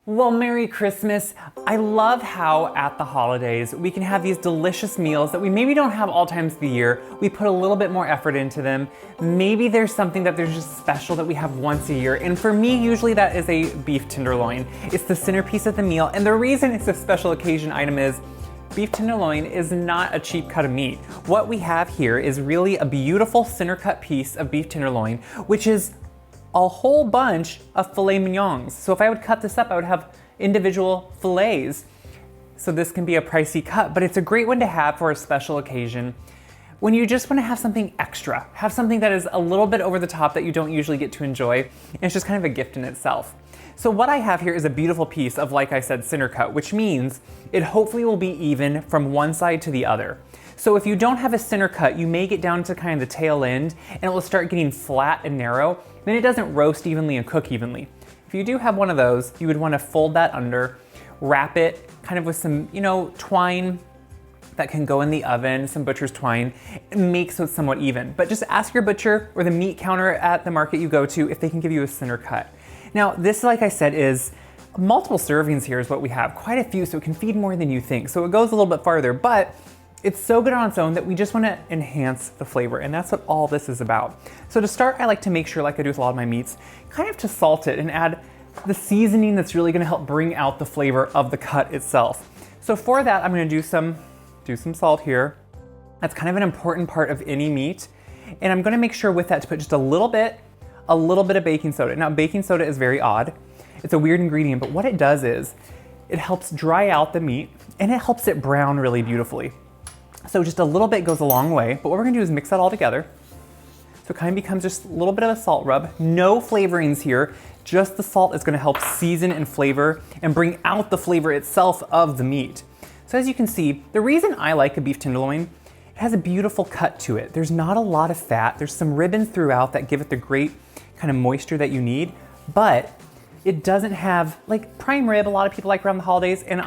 Well, Merry Christmas. I love how at the holidays we can have these delicious meals that we maybe don't have all times of the year. We put a little bit more effort into them. Maybe there's something that there's just special that we have once a year. And for me, usually that is a beef tenderloin. It's the centerpiece of the meal. And the reason it's a special occasion item is beef tenderloin is not a cheap cut of meat. What we have here is really a beautiful center cut piece of beef tenderloin, which is a whole bunch of filet mignons. So if I would cut this up, I would have individual fillets. So this can be a pricey cut, but it's a great one to have for a special occasion. When you just want to have something extra, have something that is a little bit over the top that you don't usually get to enjoy, and it's just kind of a gift in itself. So what I have here is a beautiful piece of, like I said, center cut, which means it hopefully will be even from one side to the other. So if you don't have a center cut, you may get down to kind of the tail end and it will start getting flat and narrow. Then it doesn't roast evenly and cook evenly. If you do have one of those, you would want to fold that under, wrap it kind of with some, twine that can go in the oven, some butcher's twine, and make so it's somewhat even. But just ask your butcher or the meat counter at the market you go to if they can give you a center cut. Now this, like I said, is multiple servings here is what we have, quite a few, so it can feed more than you think. So it goes a little bit farther, but it's so good on its own that we just want to enhance the flavor, and that's what all this is about. So to start, I like to make sure, like I do with a lot of my meats, kind of to salt it and add the seasoning that's really going to help bring out the flavor of the cut itself. So for that, I'm going to do some salt here. That's kind of an important part of any meat, and I'm going to make sure with that to put just a little bit of baking soda. Now, baking soda is very odd. It's a weird ingredient, but what it does is it helps dry out the meat and it helps it brown really beautifully. So just a little bit goes a long way, but what we're gonna do is mix that all together. So it kind of becomes just a little bit of a salt rub. No flavorings here, just the salt is gonna help season and flavor and bring out the flavor itself of the meat. So as you can see, the reason I like a beef tenderloin, it has a beautiful cut to it. There's not a lot of fat. There's some ribbons throughout that give it the great kind of moisture that you need, but it doesn't have, like prime rib, a lot of people like around the holidays, and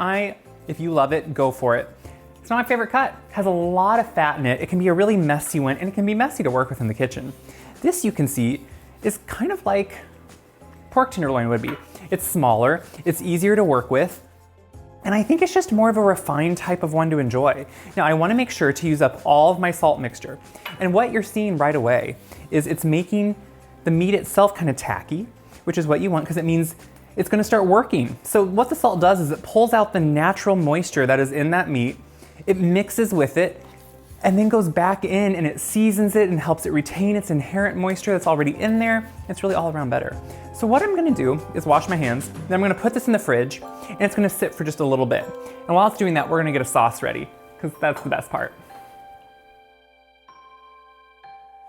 if you love it, go for it. It's not my favorite cut. It has a lot of fat in it. It can be a really messy one, and it can be messy to work with in the kitchen. This, you can see, is kind of like pork tenderloin would be. It's smaller, it's easier to work with, and I think it's just more of a refined type of one to enjoy. Now, I wanna make sure to use up all of my salt mixture. And what you're seeing right away is it's making the meat itself kind of tacky, which is what you want because it means it's gonna start working. So what the salt does is it pulls out the natural moisture that is in that meat, it mixes with it, and then goes back in and it seasons it and helps it retain its inherent moisture that's already in there. It's really all around better. So what I'm gonna do is wash my hands, then I'm gonna put this in the fridge, and it's gonna sit for just a little bit. And while it's doing that, we're gonna get a sauce ready, because that's the best part.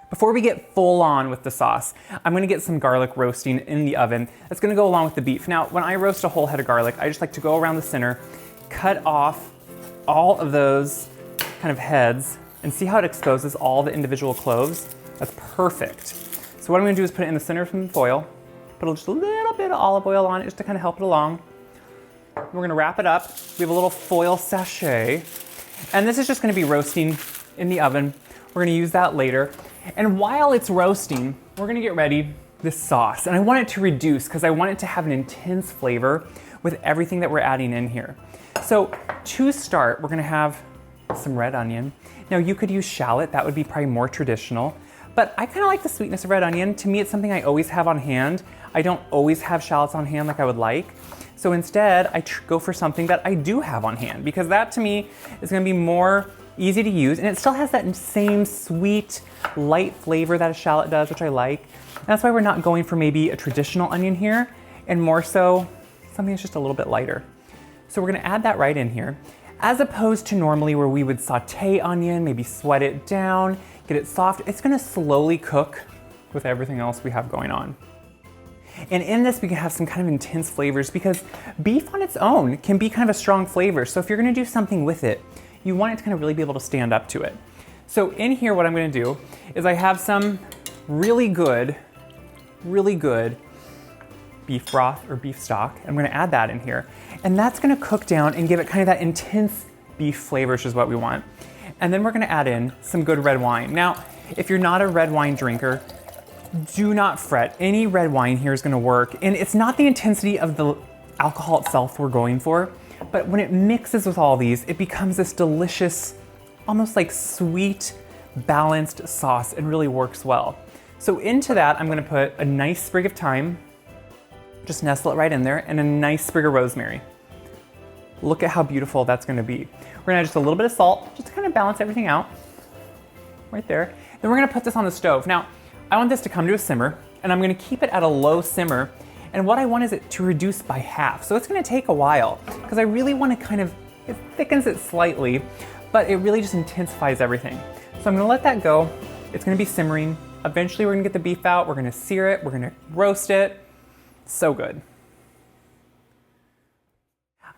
Before we get full on with the sauce, I'm gonna get some garlic roasting in the oven. That's gonna go along with the beef. Now, when I roast a whole head of garlic, I just like to go around the center, cut off all of those kind of heads, and see how it exposes all the individual cloves? That's perfect. So what I'm gonna do is put it in the center of some foil, put just a little bit of olive oil on it just to kind of help it along. We're gonna wrap it up. We have a little foil sachet, and this is just gonna be roasting in the oven. We're gonna use that later. And while it's roasting, we're gonna get ready this sauce. And I want it to reduce because I want it to have an intense flavor with everything that we're adding in here. So to start, we're gonna have some red onion. Now you could use shallot, that would be probably more traditional, but I kinda like the sweetness of red onion. To me, it's something I always have on hand. I don't always have shallots on hand like I would like. So instead, I go for something that I do have on hand because that to me is gonna be more easy to use, and it still has that same sweet, light flavor that a shallot does, which I like. And that's why we're not going for maybe a traditional onion here, and more so something that's just a little bit lighter. So we're gonna add that right in here, as opposed to normally where we would saute onion, maybe sweat it down, get it soft. It's gonna slowly cook with everything else we have going on. And in this, we can have some kind of intense flavors because beef on its own can be kind of a strong flavor. So if you're gonna do something with it, you want it to kind of really be able to stand up to it. So in here, what I'm gonna do is I have some really good beef broth or beef stock. I'm gonna add that in here. And that's gonna cook down and give it kind of that intense beef flavor, which is what we want. And then we're gonna add in some good red wine. Now, if you're not a red wine drinker, do not fret. Any red wine here is gonna work. And it's not the intensity of the alcohol itself we're going for, but when it mixes with all these, it becomes this delicious, almost like sweet, balanced sauce and really works well. So into that, I'm gonna put a nice sprig of thyme, just nestle it right in there, and a nice sprig of rosemary. Look at how beautiful that's gonna be. We're gonna add just a little bit of salt, just to kind of balance everything out, right there. Then we're gonna put this on the stove. Now, I want this to come to a simmer, and I'm gonna keep it at a low simmer, and what I want is it to reduce by half. So it's gonna take a while, because I really wanna it thickens it slightly, but it really just intensifies everything. So I'm gonna let that go. It's gonna be simmering. Eventually we're gonna get the beef out, we're gonna sear it, we're gonna roast it. So good.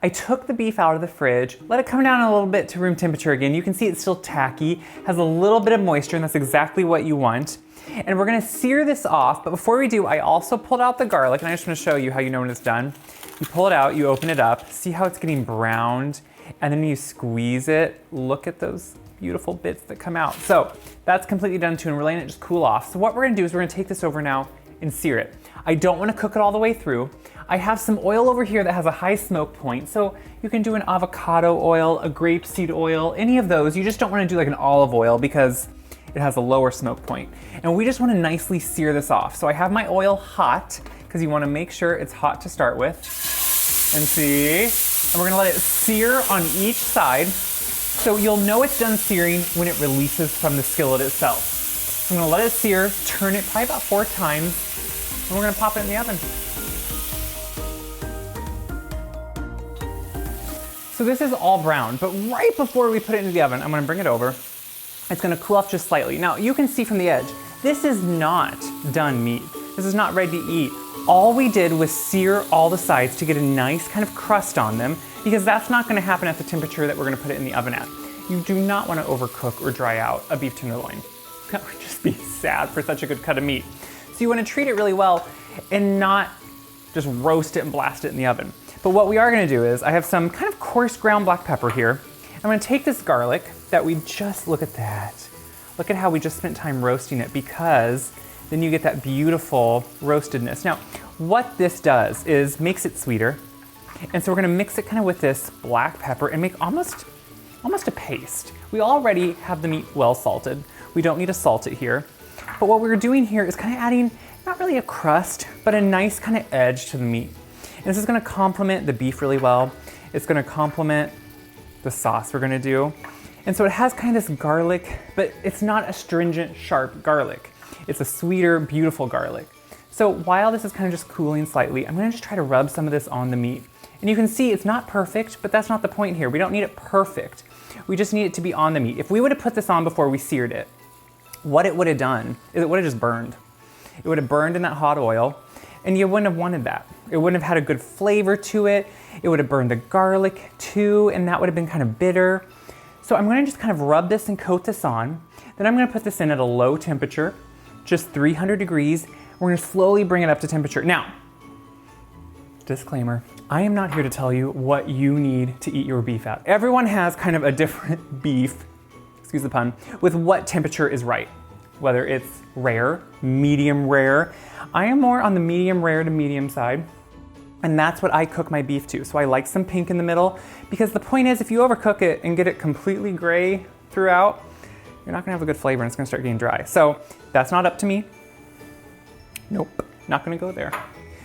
I took the beef out of the fridge, let it come down a little bit to room temperature again. You can see it's still tacky, has a little bit of moisture, and that's exactly what you want. And we're gonna sear this off, but before we do, I also pulled out the garlic, and I just wanna show you how you know when it's done. You pull it out, you open it up, see how it's getting browned, and then you squeeze it. Look at those beautiful bits that come out. So that's completely done too, and we're letting it just cool off. So what we're gonna do is we're gonna take this over now and sear it. I don't wanna cook it all the way through. I have some oil over here that has a high smoke point, so you can do an avocado oil, a grapeseed oil, any of those. You just don't wanna do like an olive oil because it has a lower smoke point. And we just wanna nicely sear this off. So I have my oil hot, because you wanna make sure it's hot to start with. And see, and we're gonna let it sear on each side. So you'll know it's done searing when it releases from the skillet itself. So I'm gonna let it sear, turn it probably about 4 times, and we're gonna pop it in the oven. So this is all brown, but right before we put it into the oven, I'm gonna bring it over. It's gonna cool off just slightly. Now you can see from the edge, this is not done meat. This is not ready to eat. All we did was sear all the sides to get a nice kind of crust on them, because that's not gonna happen at the temperature that we're gonna put it in the oven at. You do not wanna overcook or dry out a beef tenderloin. That would just be sad for such a good cut of meat. So you wanna treat it really well and not just roast it and blast it in the oven. But what we are gonna do is, I have some kind of coarse ground black pepper here. I'm gonna take this garlic that we just, look at that. Look at how we just spent time roasting it, because then you get that beautiful roastedness. Now, what this does is makes it sweeter. And so we're gonna mix it kind of with this black pepper and make almost a paste. We already have the meat well salted. We don't need to salt it here. But what we're doing here is kind of adding, not really a crust, but a nice kind of edge to the meat. And this is gonna complement the beef really well. It's gonna complement the sauce we're gonna do. And so it has kind of this garlic, but it's not a stringent, sharp garlic. It's a sweeter, beautiful garlic. So while this is kind of just cooling slightly, I'm gonna just try to rub some of this on the meat. And you can see it's not perfect, but that's not the point here. We don't need it perfect. We just need it to be on the meat. If we would have put this on before we seared it, what it would have done is it would have just burned. It would have burned in that hot oil, and you wouldn't have wanted that. It wouldn't have had a good flavor to it. It would have burned the garlic too, and that would have been kind of bitter. So I'm gonna just kind of rub this and coat this on. Then I'm gonna put this in at a low temperature, just 300 degrees. We're gonna slowly bring it up to temperature. Now, disclaimer, I am not here to tell you what you need to eat your beef at. Everyone has kind of a different beef, excuse the pun, with what temperature is right. Whether it's rare, medium rare. I am more on the medium rare to medium side. And that's what I cook my beef to. So I like some pink in the middle, because the point is, if you overcook it and get it completely gray throughout, you're not gonna have a good flavor and it's gonna start getting dry. So that's not up to me. Nope, not gonna go there.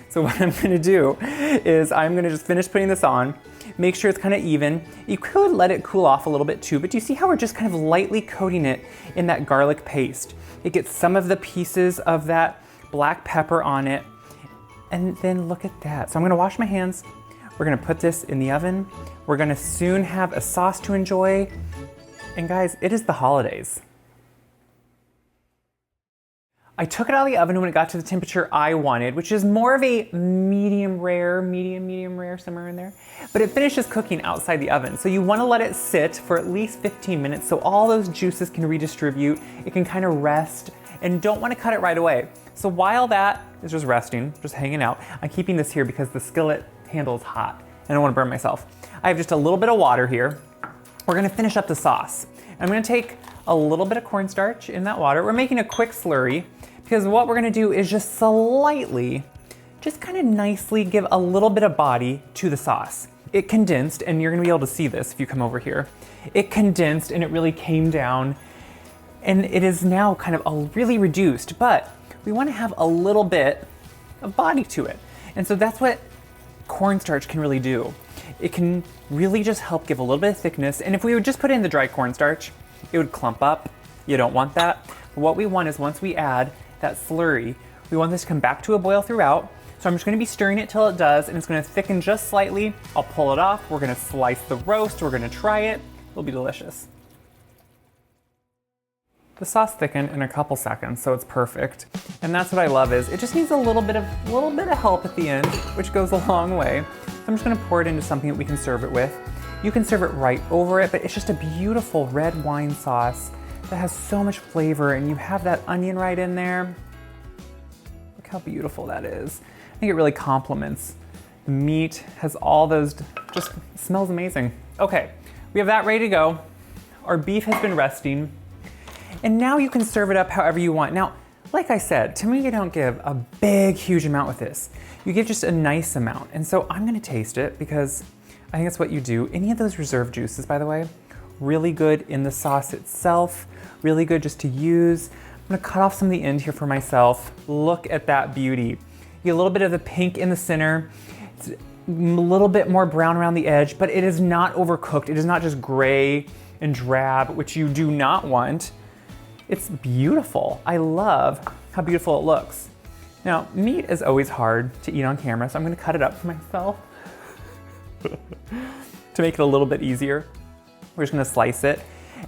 So what I'm gonna do is I'm gonna just finish putting this on, make sure it's kind of even. You could let it cool off a little bit too, but do you see how we're just kind of lightly coating it in that garlic paste? It gets some of the pieces of that black pepper on it. And then look at that. So I'm gonna wash my hands. We're gonna put this in the oven. We're gonna soon have a sauce to enjoy. And guys, it is the holidays. I took it out of the oven when it got to the temperature I wanted, which is more of a medium rare, medium rare, somewhere in there. But it finishes cooking outside the oven. So you wanna let it sit for at least 15 minutes so all those juices can redistribute. It can kind of rest, and don't wanna cut it right away. So while that is just resting, just hanging out, I'm keeping this here because the skillet handle is hot and I don't wanna burn myself. I have just a little bit of water here. We're gonna finish up the sauce. I'm gonna take a little bit of cornstarch in that water. We're making a quick slurry because what we're gonna do is just slightly just kind of nicely give a little bit of body to the sauce. It condensed, and you're gonna be able to see this if you come over here. It condensed and it really came down, and it is now kind of really reduced, but we wanna have a little bit of body to it. And so that's what cornstarch can really do. It can really just help give a little bit of thickness, and if we would just put in the dry cornstarch, it would clump up. You don't want that. But what we want is once we add that slurry, we want this to come back to a boil throughout. So I'm just gonna be stirring it till it does, and it's gonna thicken just slightly. I'll pull it off. We're gonna slice the roast. We're gonna try it. It'll be delicious. The sauce thickened in a couple seconds, so it's perfect. And that's what I love is it just needs a little bit of help at the end, which goes a long way. So I'm just gonna pour it into something that we can serve it with. You can serve it right over it, but it's just a beautiful red wine sauce that has so much flavor, and you have that onion right in there. Look how beautiful that is. I think it really complements. The meat has all those, just smells amazing. Okay, we have that ready to go. Our beef has been resting. And now you can serve it up however you want. Now, like I said, to me, you don't give a big, huge amount with this. You give just a nice amount. And so I'm gonna taste it because I think that's what you do. Any of those reserve juices, by the way, really good in the sauce itself, really good just to use. I'm gonna cut off some of the end here for myself. Look at that beauty. You get a little bit of the pink in the center. It's a little bit more brown around the edge, but it is not overcooked. It is not just gray and drab, which you do not want. It's beautiful. I love how beautiful it looks. Now, meat is always hard to eat on camera, so I'm gonna cut it up for myself to make it a little bit easier. We're just gonna slice it.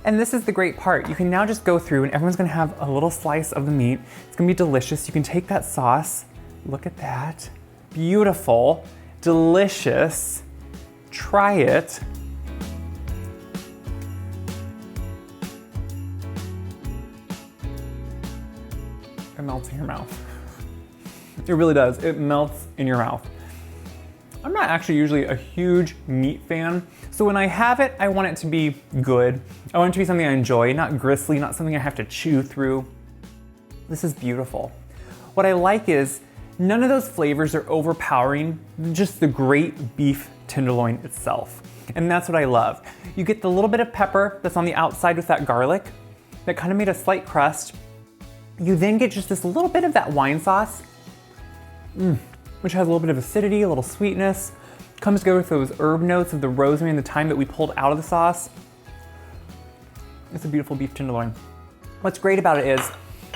And this is the great part. You can now just go through and everyone's gonna have a little slice of the meat. It's gonna be delicious. You can take that sauce, look at that. Beautiful, delicious. Try it. It melts in your mouth. It really does. It melts in your mouth. I'm not actually usually a huge meat fan, so when I have it, I want it to be good. I want it to be something I enjoy, not gristly, not something I have to chew through. This is beautiful. What I like is none of those flavors are overpowering, just the great beef tenderloin itself. And that's what I love. You get the little bit of pepper that's on the outside with that garlic that kind of made a slight crust. You then get just this little bit of that wine sauce, which has a little bit of acidity, a little sweetness. Comes together with those herb notes of the rosemary and the thyme that we pulled out of the sauce. It's a beautiful beef tenderloin. What's great about it is,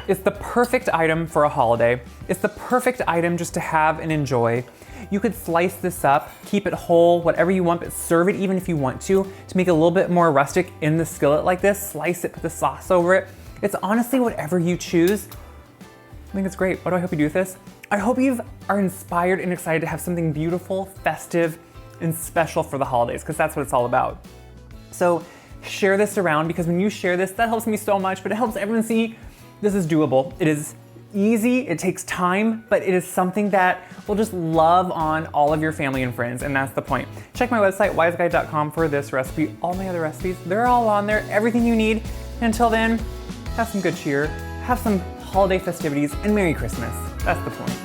it's the perfect item for a holiday. It's the perfect item just to have and enjoy. You could slice this up, keep it whole, whatever you want, but serve it even if you want to make it a little bit more rustic in the skillet like this. Slice it, put the sauce over it. It's honestly whatever you choose. I think it's great. What do I hope you do with this? I hope you are inspired and excited to have something beautiful, festive, and special for the holidays, because that's what it's all about. So share this around, because when you share this, that helps me so much, but it helps everyone see this is doable. It is easy, it takes time, but it is something that will just love on all of your family and friends, and that's the point. Check my website, wiseguy.com, for this recipe. All my other recipes, they're all on there, everything you need. Until then, have some good cheer, have some holiday festivities, and Merry Christmas. That's the point.